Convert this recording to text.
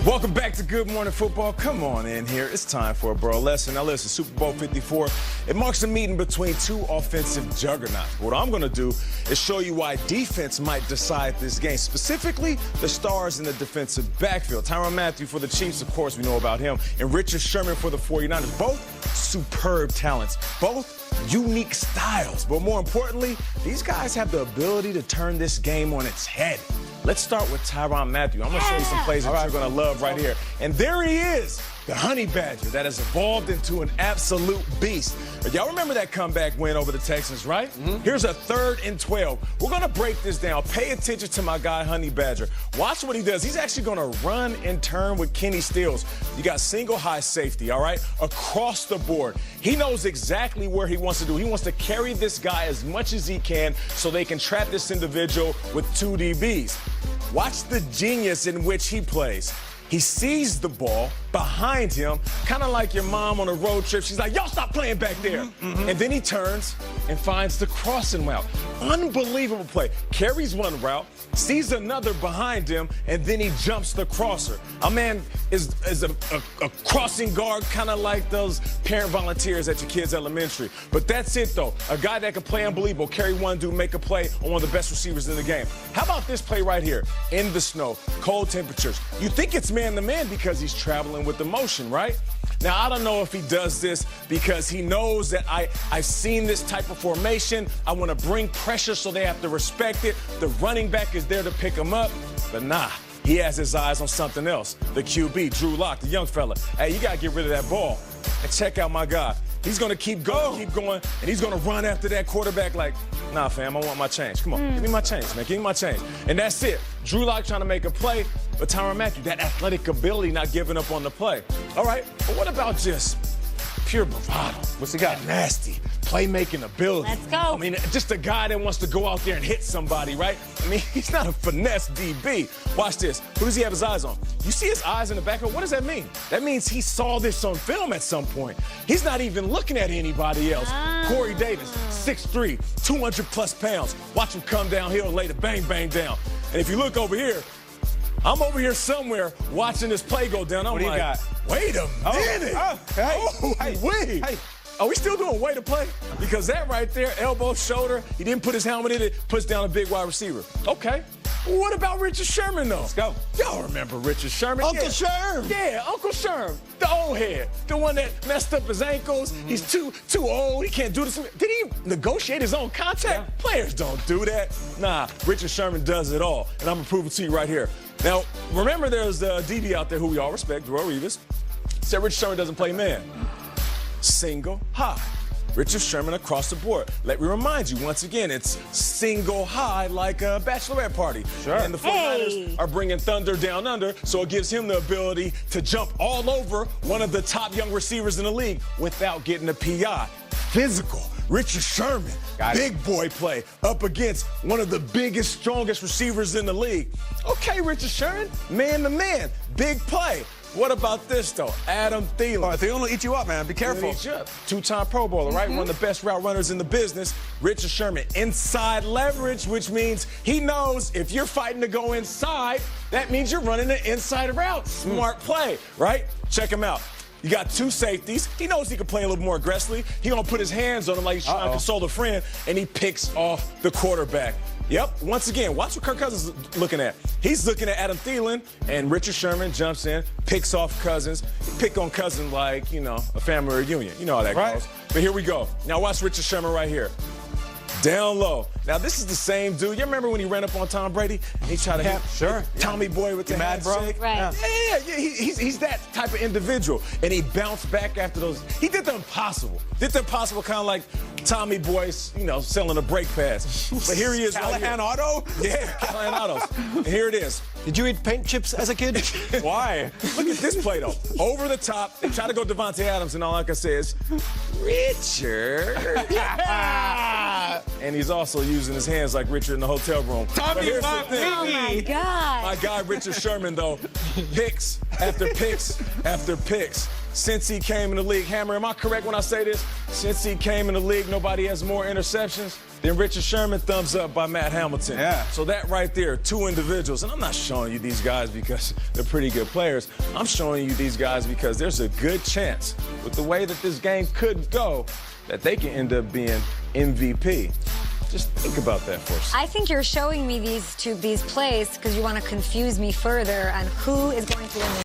Welcome back to Good Morning Football. Come on in here. It's time for a Bur-Lesson. Now listen, Super Bowl 54, it marks a meeting between two offensive juggernauts. What I'm going to do is show you why defense might decide this game, specifically the stars in the defensive backfield. Tyrann Mathieu for the Chiefs, of course, we know about him, and Richard Sherman for the 49ers. Both superb talents, both unique styles. But more importantly, these guys have the ability to turn this game on its head. Let's start with Tyrann Mathieu. I'm going to show you some plays that you're going to love right here. And there he is, the honey badger that has evolved into an absolute beast. Y'all remember that comeback win over the Texans, right? Here's a 3rd and 12. We're going to break this down. Pay attention to my guy, Honey Badger. Watch what he does. He's actually going to run and turn with Kenny Stills. You got single high safety, all right, across the board. He knows exactly where he wants to do. He wants to carry this guy as much as he can so they can trap this individual with 2 DBs. Watch the genius in which he plays. He sees the ball behind him, kind of like your mom on a road trip. She's like, y'all stop playing back there. And then he turns and finds the crossing route. Unbelievable play. Carries one route, sees another behind him, and then he jumps the crosser. A man is a crossing guard, kind of like those parent volunteers at your kids' elementary. But that's it, though. A guy that can play unbelievable, carry one dude, make a play on one of the best receivers in the game. How about this play right here? In the snow, cold temperatures. You think it's man-to-man because he's traveling with the motion, right? Now, I don't know if he does this because he knows that I've seen this type of formation. I want to bring pressure so they have to respect it. The running back is there to pick him up. But nah, he has his eyes on something else. The QB, Drew Lock, the young fella. Hey, you got to get rid of that ball. And check out my guy. He's going to keep going, and he's going to run after that quarterback like, nah, fam, I want my change. Come on, give me my change, man. Give me my change. And that's it. Drew Lock trying to make a play, but Tyrann Mathieu, that athletic ability, not giving up on the play. All right, but what about just pure bravado? What's he got? Nasty playmaking ability. Let's go. I mean, just a guy that wants to go out there and hit somebody, right? I mean, he's not a finesse DB. Watch this. Who does he have his eyes on? You see his eyes in the backfield? What does that mean? That means he saw this on film at some point. He's not even looking at anybody else. Corey Davis, 6'3", 200+ pounds. Watch him come downhill and lay the bang, bang down. And if you look over here, I'm over here somewhere watching this play go down. I'm what do like, you got? Wait a minute. Hey. Are we still doing way to play? Because that right there, elbow, shoulder, he didn't put his helmet in it, puts down a big wide receiver. Okay. What about Richard Sherman, though? Let's go. Y'all remember Richard Sherman? Uncle Sherm. Yeah, Uncle Sherm, the old head, the one that messed up his ankles. He's too old. He can't do this. Did he negotiate his own contract? Yeah. Players don't do that. Nah, Richard Sherman does it all, and I'm going to prove it to you right here. Now, remember there's a DB out there who we all respect, Drew Reeves, said Richard Sherman doesn't play man. Single high. Richard Sherman across the board. Let me remind you, once again, it's single high like a bachelorette party. Sure. And the 49ers are bringing thunder down under, so it gives him the ability to jump all over one of the top young receivers in the league without getting a PI. Physical. Richard Sherman, big boy play up against one of the biggest, strongest receivers in the league. Okay, Richard Sherman, man to man, big play. What about this, though? Adam Thielen. All right, Thielen will eat you up, man. Be careful. Eat you up. 2-time Pro Bowler, right? One of the best route runners in the business. Richard Sherman, inside leverage, which means he knows if you're fighting to go inside, that means you're running an inside route. Smart play, right? Check him out. You got 2 safeties. He knows he can play a little more aggressively. He gonna put his hands on him like he's trying to console a friend, and he picks off the quarterback. Yep, once again, watch what Kirk Cousins is looking at. He's looking at Adam Thielen, and Richard Sherman jumps in, picks off Cousins. Pick on Cousins like, you know, a family reunion. You know how that goes. But here we go. Now watch Richard Sherman right here. Down low. Now, this is the same dude. You remember when he ran up on Tom Brady? He tried to hit Tommy Boy with the handshake? Right. Yeah, he's that type of individual. And he bounced back after those. He did the impossible. Kind of like Tommy Boy's, you know, selling a brake pass. But here he is right here. Callahan Auto? Yeah, Callahan Autos. And here it is. Did you eat paint chips as a kid? Why? Look at this play, though. Over the top. They try to go Devontae Adams, and all I can say is, Richard. And he's also using his hands like Richard in the hotel room. Tommy, Oh, my God. My guy, Richard Sherman, though, picks after picks after picks. Since he came in the league, Hammer, am I correct when I say this? Since he came in the league, nobody has more interceptions. Then Richard Sherman, thumbs up by Matt Hamilton. Yeah. So that right there, two individuals. And I'm not showing you these guys because they're pretty good players. I'm showing you these guys because there's a good chance, with the way that this game could go, that they can end up being MVP. Just think about that for a second. I think you're showing me these plays because you want to confuse me further on who is going to win this.